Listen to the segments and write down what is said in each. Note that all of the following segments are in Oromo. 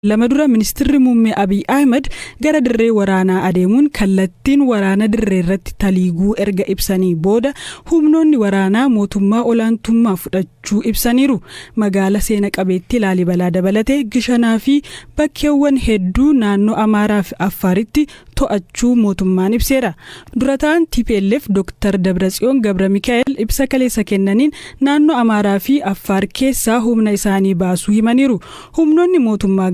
Lama dura ministeerri muummee Abiy Ahmed gara dirree waraanaa adeemuun kallattiin waraana dirree irratti taliiguu erga ibsanii booda humnoonni waraanaa mootummaa olaantummaa fudhachuu ibsaniiru. Magaala seena qabeetti Laalibalaa dabalatee Gishanaa fi bakkeewwan hedduu naannoo Amaaraa fi Affaaritti to'achuu mootummaan ibseera. Durataan TPLF Dr. Dabratsiyoon Gabra Mikaa'el ibsa kaleessa kennaniin naannoo Amaaraa fi Affaar keessaa humna isaanii baasuu himaniiru. Humnoonni mootummaa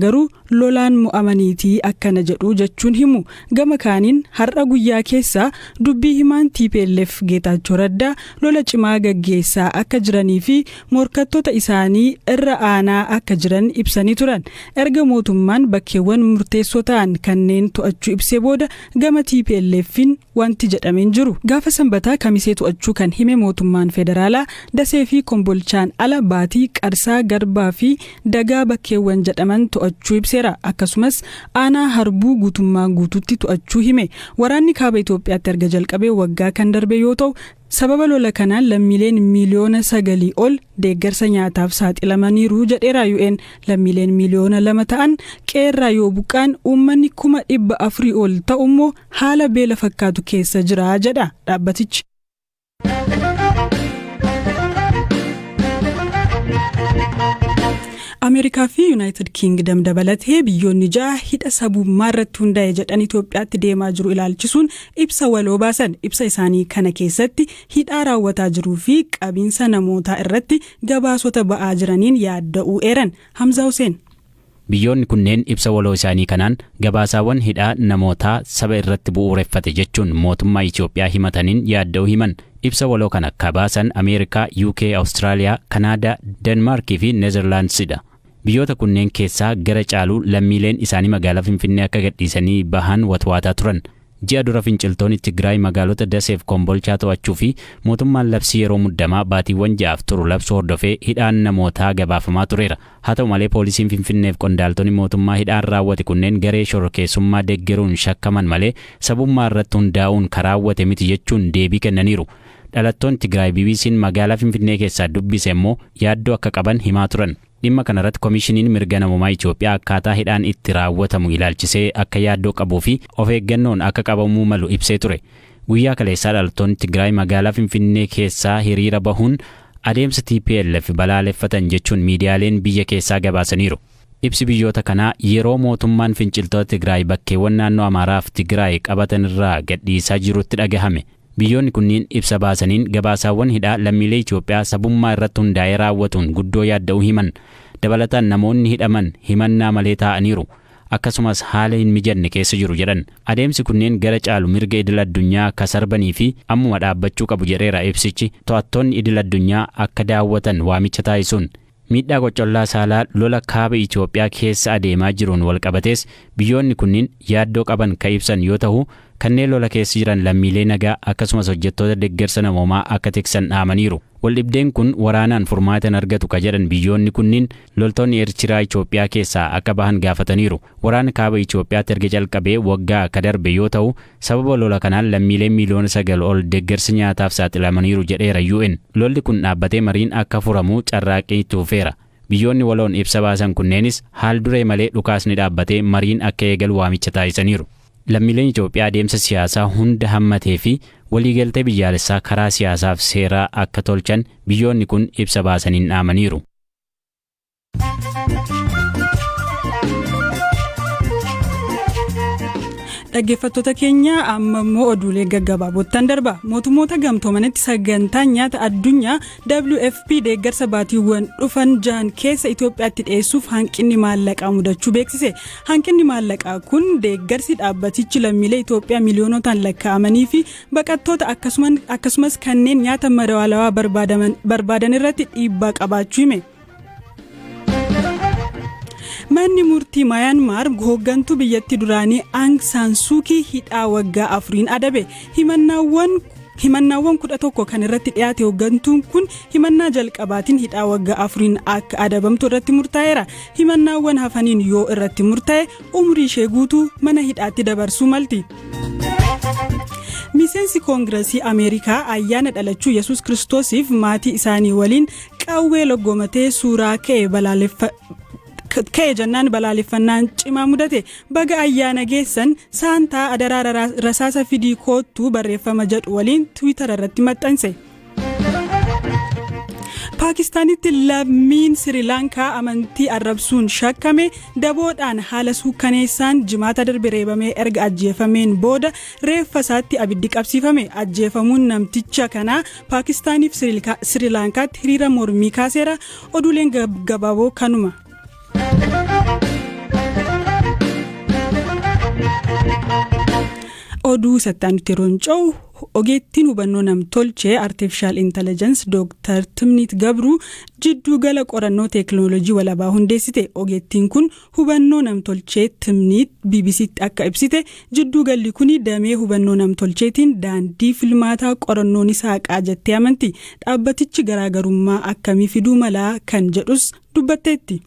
lolaan mu'amaniitii akkana jedhu jechuun himu. Gama kaaniin har'a guyyaa keessaa dubbii himaan TPLF Geetaachoo Raddaa lola cimaa gaggeessaa akka jiranii fi morkattoota isaanii irra aanaa akka jiran ibsanii turan. Erga mootummaan bakkeewwan murteessoo ta'an kanneen to'achuu ibsee booda gama TPLFin wanti jedhameen jiru. Gaafa Sanbataa Kamisee to'achuu kan hime mootummaan federaalaa Dasee fi Kombolchaan ala Baatii, Qarsaa, Garbaa fi Dagaa bakkeewwan jedhaman to'achuu ibseera. Akkasumas aanaa Harbuu guutummaa guututti to'achuu hime. Waraanni kaaba Itoophiyaatti erga jalqabee waggaa kan darbe yoo ta'u, sababa lola kanaan lammiileen miliyoona 9 ol deeggarsa nyaataaf saaxilamaniiru jedheera UN. Lammiileen miliyoona 2 ta'an qeerraa yoo buqqaan uummanni 400,000 ol ta'ummoo haala beela fakkaatu keessa jira jedha dhaabbatichi. Ameerikaa fi United Kingdom dabalatee biyyoonni 6 hidha sabummaa irratti hundaa'e jedhan Itoophiyaatti deemaa jiru ilaalchisuun ibsa waloo baasan. Ibsa isaanii kana keessatti hidhaa raawwataa jiruu fi qabiinsa namootaa irratti gabaasota ba'aa jiraniin yaadda'uu eeran. Hamza Hussein. Biyyoonni kunneen ibsa waloo isaanii kanaan gabaasaawwan hidhaa namootaa saba irratti bu'uureffate jechuun mootummaa Itoophiyaa himataniin yaadda'uu himan. Ibsa waloo kana kabaasan Ameerikaa, UK, Austraaliyaa, Kanaadaa, Denmark fi Neezerlaandsidha. Biyyoota kunneen keessaa gara caaluu lammiileen isaanii magaalaa Finfinnee akka gadhiisanii bahan watwaataa turan. Ji'a dura finciltoonni Tigraay magaalota Dasee fi Kombolchaa to'achuu fi mootummaan labsii yeroo muddamaa baatiiwwan 6 turu labsuu hordofee hidhaan namootaa gabaafamaa tureera. Haa ta'u malee poolisiin Finfinnee fi qondaaltonni mootummaa hidhaan raawwate kunneen garee shororkeessummaa deeggaruun shakkaman malee sabummaa irratti hundaa'uun karaawwate miti jechuun deebii kennaniiru. Dhalattoonni Tigraay BBC'n magaalaa Finfinnee keessaa dubbise immoo yaaddoo akka qaban himaa turan. Dhimma kanarratti Koomishiniin Mirga Namummaa Itoophiyaa akkaataa hidhaan itti raawwatamu ilaalchisee akka yaaddoo qabuu fi of eeggannoon akka qabamuu malu ibsee ture. Guyyaa kaleessaa dhalattoonni Tigraay magaalaa Finfinnee keessaa hiriira bahuun adeemsa TPLF balaaleffatan jechuun miidiyaaleen biyya keessaa gabaasaniiru. Ibsi biyyoota kanaa yeroo mootummaan finciltoota Tigraay bakkeewwan naannoo Amaaraa fi Tigraay qabatan irraa gadhiisaa jirutti dhagahame. Biyyoonni kunniin ibsa baasaniin gabaasaawwan hidhaa lammiilee Itoophiyaa sabummaa irratti hundaa'ee raawwatuun guddoo yaadda'uu himan. Dabalataan namoonni hidhaman himannaa malee taa'aniiru. Akkasumas haala hin mijanne keessa jiru jedhan. Adeemsi kunneen gara caalu mirga idil addunyaa akka sarbanii fi ammuma dhaabbachuu qabu jedheera ibsichi. To'attoonni idil addunyaa akka daawwatan waamicha taasisuun. Miidhaa qocollaa saalaa lola kaaba Itoophiyaa keessa adeemaa jiruun walqabatees biyyoonni kunniin yaaddoo qaban ka ibsan yoo ta'u, kanneen lola keessa jiran lammiilee nagaa akkasumas hojjettoota deeggarsa namoomaa akka tiksan dhaamaniiru. Waldhibdeen kun waraanaan furmaata argatu ka jedhan biyyoonni kunniin loltoonni Eertiraa Itoophiyaa keessaa akka bahan gaafataniiru. Waraana kaaba Itoophiyaatti erga jalqabee waggaa akka darbe yoo ta'u, sababa lola kanaan lammiileen miliyoona 9 ol deeggarsa nyaataaf saaxilamaniiru jedheera UN. Lolli kun dhaabbatee mariin akka furamu carraaqqii tuufeera. Biyyoonni waloon ibsa baasan kunneenis haal duree malee dhukaasni dhaabbatee mariin akka eegalu waamicha taasisaniiru. Lammiileen Itoophiyaa adeemsa siyaasaa hunda hammatee fi waliigaltee biyyaalessaa karaa siyaasaaf seeraa akka tolchan biyyoonni kun ibsa baasaniin dhaamaniiru. Dhaggeeffattoota keenya amma immoo oduulee gaggabaabootaan darba. Mootummoota gamtoomanitti sagantaan nyaata addunyaa WFP deeggarsa baatiiwwan dhufan 6 keessa Itoophiyaatti dhiyeessuuf hanqinni maallaqaa mudachuu beeksise. Hanqinni maallaqaa kun deeggarsi dhaabbatichi lammiilee Itoophiyaa miliyoonotaan lakkaa'amanii fi baqattoota akkasumas kanneen nyaata madaalawaa barbaadan irratti dhiibbaa qabaachuu hime. Manni murtii Myanmar hooggantuu biyyattii duraanii Aung San Suu Kyi hidhaa waggaa 4 adabe. Himannawwan 11 kan irratti dhiyaate hooggantuun kun himannaa jalqabaatiin hidhaa waggaa 4 akka adabamtu irratti murtaa'eera. Himannawwan hafaniin yoo irratti murtaa'e umrii ishee guutuu mana hidhaatti dabarsuu malti. Miseensi Koongireesii Ameerikaa ayyaana dhalachuu Yesuus Kiristoosiif maatii isaanii waliin qawwee loggomatee suuraa ka'e ka'e jennaan balaaleffannaan cimaa mudate. Baga ayyaana geessan saantaa adaraa rasaasa fidii koottuu barreeffama jedhu waliin Twitter irratti maxxanse. Paakistanitti lammiin Sri Lankaa amantii arrabsuun shakkame daboodhaan haala suukkaneessaan jimaata darbe reebamee erga ajjeefameen booda reeffa isaatti abiddi qabsiifame. Ajjeefamuun namticha kanaa Paakistaniif Sri Lankaatti hiriira mormii kaaseera. Oduuleen gabaaboo kanuma. Oduu sattaanitti roncoo ogeettiin hubannoo namtolchee artificial intelligence Dr. Timnit Gabru jidduu gala qorannoo teekinooloojii walabaa hundeessite. Ogeettiin kun hubannoo namtolchee Timnit BBC'tti akka ibsite jidduu galli kun damee hubannoo namtolcheetiin daandii filmaataa qorannoon isaa qaajjattee amanti. Dhaabbatichi garaagarummaa akkamii fiduu malaa kan jedhus dubbatteetti.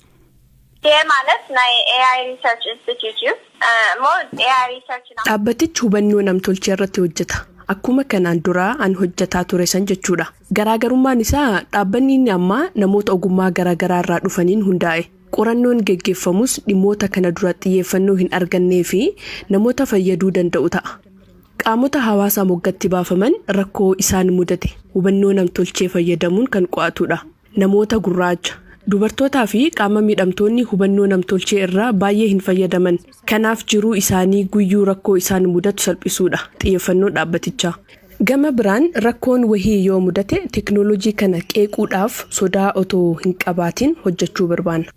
Dhaabbatichi hubannoo namtolchee irratti hojjeta. Akkuma kanaan dura an hojjetaa ture san jechuudha. Garaagarummaan isaa dhaabbanni inni ammaa namoota ogummaa garaagaraa irraa dhufaniin hundaa'e. Qorannoon geggeeffamus dhimmoota kana dura xiyyeeffannoo hin argannee fi namoota fayyaduu danda'u ta'a. Qaamota hawaasaa moggatti baafaman rakkoo isaan mudate hubannoo namtolchee fayyadamuun kan qo'atudha. Namoota gurraacha, dubartootaa fi qaama miidhamtoonni hubannoo namtolchee irraa baay'ee hin fayyadaman. Kanaaf jiruu isaanii guyyuu rakkoo isaan mudatu salphisuudha xiyyeeffannoo dhaabbatichaa. Gama biraan rakkoon wahii yoo mudate teekinooloojii kana qeequudhaaf sodaa otoo hin qabaatiin hojjechuu barbaanna.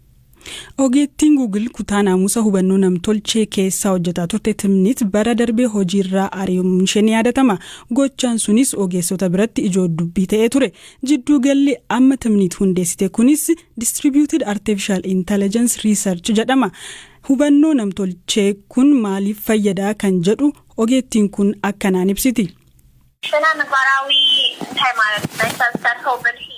Ogeettiin Google kutaa naamusa hubannoo namtolchee keessaa hojjetaa turte Timnit bara darbee hojiirraa ari'amuun ishee ni yaadatama. Gochaan sunis ogeessota biratti ijoo dubbii ta'ee ture. Jidduu galli amma Timnit hundeessite kunis Distributed Artificial Intelligence Research jedhama. Hubannoo namtolchee kun maaliif fayyadaa kan jedhu ogeettiin kun akkanaan ibsiti.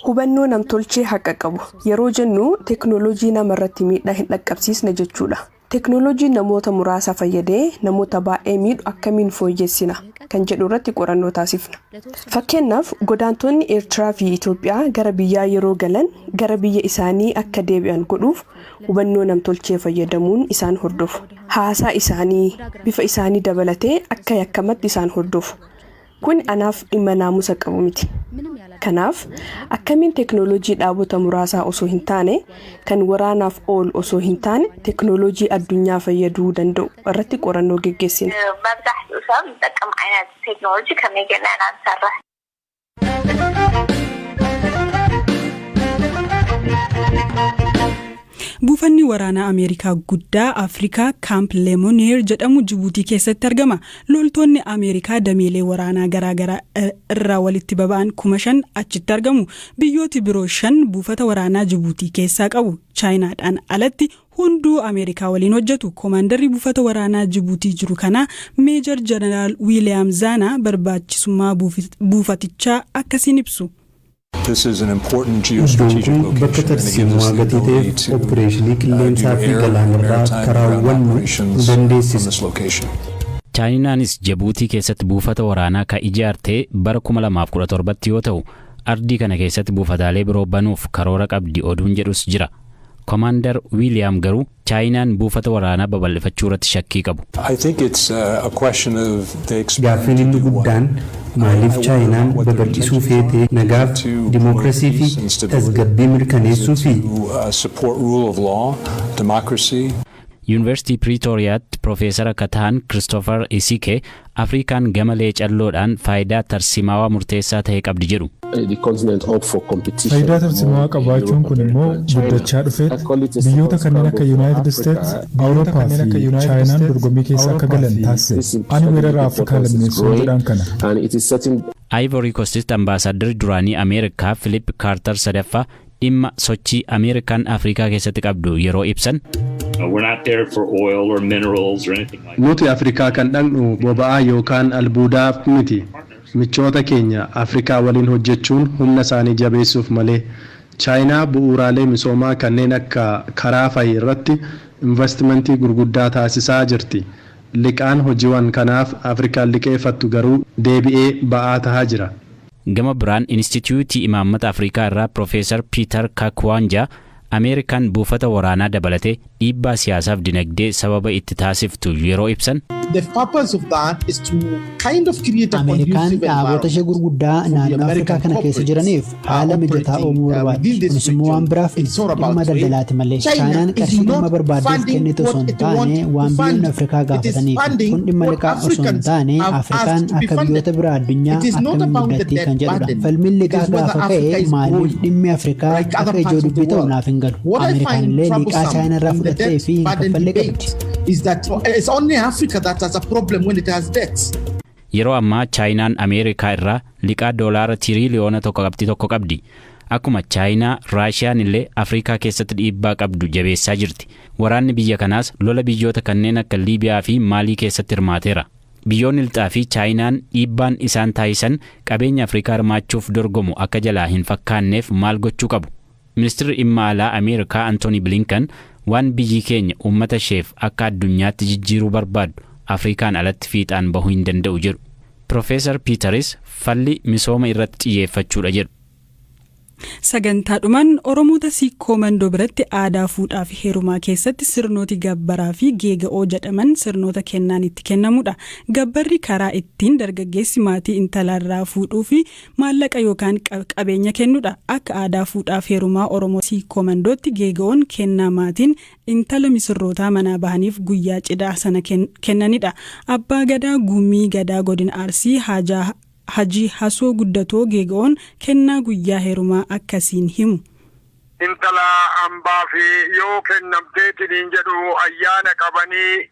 Hubannoo namtolchee haqa qabu yeroo jennu teekinooloojii namarratti miidhaa hin dhaqqabsiisne jechuudha. Teekinooloojiin namoota muraasa fayyadee namoota baay'ee miidhu akkamiin fooyyessina kan jedhu irratti qorannoo taasifna. Fakkeenyaaf godaantonni Eertiraa fi Itoophiyaa gara biyyaa yeroo galan gara biyya isaanii akka deebi'an godhuuf hubannoo namtolchee fayyadamuun isaan hordofu. Haasaa isaanii bifa isaanii dabalatee akka yakkamatti isaan hordofu. Kun anaaf dhimma naamusa qabu miti. Kanaaf akkamiin teekinooloojii dhaabota muraasaa osoo hin taane kan waraanaaf oolu osoo hin taane teekinooloojii addunyaa fayyaduu danda'u irratti qorannoo geggeessina. Buufanni waraanaa Ameerikaa guddaa Afrikaa Camp Lemonnier jedhamu Jibuutii keessatti argama. Loltoonni Ameerikaa dameelee waraanaa garaagaraa irraa walitti baba'an 5,000 achitti argamu. Biyyooti biroo 5 buufata waraanaa Jibuutii keessaa qabu. Chaayinaadhaan alatti hunduu Ameerikaa waliin hojjetu. Koomaandarri buufata waraanaa Jibuutii jiru kana Meejor Jeneraal Wiiliyaam Zaanaa barbaachisummaa buufatichaa akkasiin ibsu. This is an important geostrategic location and it gives us the ability to do air operations from this location. Chaayinaanis Jibuutii keessatti buufata waraanaa ka ijaarte bara 2017 yoo ta'u ardii kana keessatti buufataalee biroo banuuf karoora qabdi oduun jedhus jira. Commander William garuu Chaayinaan buufata waraanaa babal'ifachuu irratti shakkii qabu. I think it's a question of the Gaaffiin guddaan maaliif Chaayinaan babal'isuu feetee nagaaf dimookiraasii fi tasgabbii mirkaneessuu fi support rule of law, democracy. University Pretoriaatti Profeesara Kataan Christopher Isike Afrikaan gamalee calloodhaan faayidaa tarsimaawaa murteessaa ta'e qabdi jedhu. Faayidaa tarsimaawaa qabaachuun kun immoo guddachaa dhufeet biyyoota kanneen akka United States, Awurooppaa fi Chaayinaan dorgommii keessa akka galan taasise. Ani weerara Afrikaa lammeessuu jedhaan kana. Ivory Coast ambaasaaddarri duraanii Ameerikaa Philip Carter sadaffaa dhimma sochii Ameerikaan Afrikaa keessatti qabdu yeroo ibsan. We're not there for oil or minerals or anything like that. Nuti Afrikaa kan dhaqnu boba'aa yookaan albuudaaf miti. Michoota keenya Afrikaa waliin hojjechuun humna isaanii jabeessuuf malee. Chaayinaa bu'uuraalee misoomaa kanneen akka karaa fayyaa irratti investimentii gurguddaa taasisaa jirti. Liqaan hojiiwwan kanaaf Afrikaan liqeeffattu garuu deebi'ee ba'aa tahaa jira. Gama biraan Instituutii Imaammata Afrikaa irraa Profeesar Peter Kakwanja Ameerikaan buufata waraanaa dabalatee dhiibbaa siyaasaaf dinagdee sababa itti taasiftu yeroo ibsan. The purpose of that is to kind of create a Ameerikaan dhaabota ishee gurguddaa naannoo Afrikaa kana keessa jiraniif haala mijataa uumuu barbaaddi. Kunis immoo waan biraaf dhimma daldalaati malee. Chaayinaan qarshii dhimma barbaadeef kennitu osoo hin taane waan biyyoonni Afrikaa gaafataniif. Kun dhimma liqaa osoo hin taane Afrikaan akka biyyoota biraa addunyaa akkamiin guddatti kan jedhudha. Falmiin liqaa gaafa ka'e maaliif dhimmi Afrikaa akka ijoo dubbii ta'u naaf hin galu. Ameerikaan illee liqaa Chaayinaa irraa fudhattee fi hin kaffallee qabdi. Is that it's only Africa that has a problem when it has debts. Yeroo ammaa Chaayinaan Ameerikaa irraa liqaa doolaara tiriliyoona tokko qabdi. Akkuma Chaayinaa, Raashiyaan illee Afrikaa keessatti dhiibbaa qabdu jabeessaa jirti. Waraanni biyya kanaas lola biyyoota kanneen akka Liibiyaa fi Maalii keessatti hirmaateera. Biyyoonni lixaa fi Chaayinaan dhiibbaan isaan taasisan qabeenya Afrikaa hirmaachuuf dorgomu akka jalaa hin fakkaanneef maal gochuu qabu? Ministeerri dhimma alaa Ameerikaa Antooni Bilinkan waan biyyi keenya uummata isheef akka addunyaatti jijjiiruu barbaadu Afrikaan alatti fiixaan bahuu hin danda'u jedhu. Profeesar Piiteris falli misooma irratti xiyyeeffachuudha jedhu. Sagantaadhumaan Oromoota Siikoo Mandoo biratti aadaa fuudhaa fi heerumaa keessatti sirnooti gabbaraa fi geega'oo jedhaman sirnoota kennaan itti kennamudha. Gabbarri karaa ittiin dargaggeessi maatii intalaarraa fuudhuu fi maallaqa yookaan qabeenya kennudha. Akka aadaa fuudhaa fi heerumaa Oromoo Siikoo Mandootti geega'oon kennaa maatiin intala misirrootaa manaa bahaniif guyyaa cidhaa sana kennanidha. Abbaa Gadaa Gumii Gadaa Godina Arsii Haji Hasoo Guddatoo geega'oon kennaa guyyaa heerumaa akkasiin himu. Intala hambaa fi yoo kennamteetiin jedhu ayyaana qabanii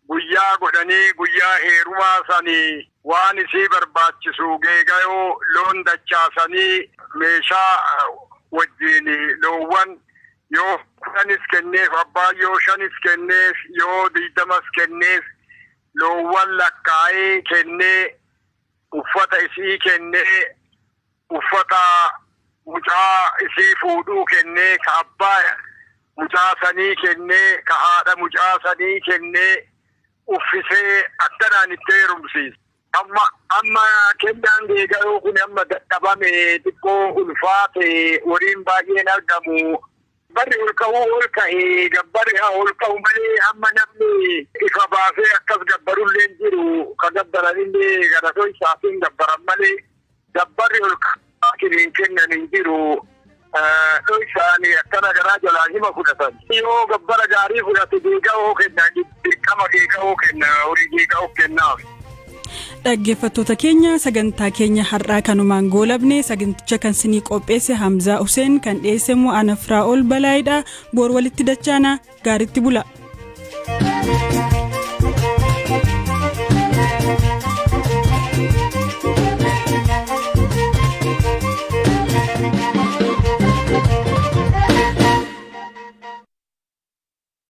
guyyaa godhanii guyyaa heerumaa sanii waan isii barbaachisu geega'oo loon dachaasanii meeshaa wajjin loowwan yoo 10 kenneef abbaa yoo 5 kenneef yoo 20 kenneef loowwan lakkaa'ee kennee uffata isii kennee uffata mucaa isii fuudhuu kennee ka abbaa mucaa sanii kennee ka haadha mucaa sanii kennee uffisee akkanaan itti heerumsiisa. Amma kennaan geega'oo kun amma dadhabame xiqqoo ulfaate waliin baay'een argamu. Barri ol ka'ee gabbarri ol ka'u malee amma namni ifa baasee akkas gabbarullee jiru ka gabbaranillee garatoo isaatiin gabbaran malee gabbarri ol ka'aa kennan hin jiru isaanii akkana garaa jalaa hima fudhatan. Yoo gabbara gaarii fudhate geega'oo kenna dirqama geega'oo kenna horii geega'oo kennaaf. Dhaggeeffattoota keenya sagantaa keenya har'aa kanumaan goolabne saganticha kan sinii qopheesse Hamzaa Hussein kan dhiyeesse immoo Anafraa ol Balaayidha. Boor walitti dachaana gaaritti bula.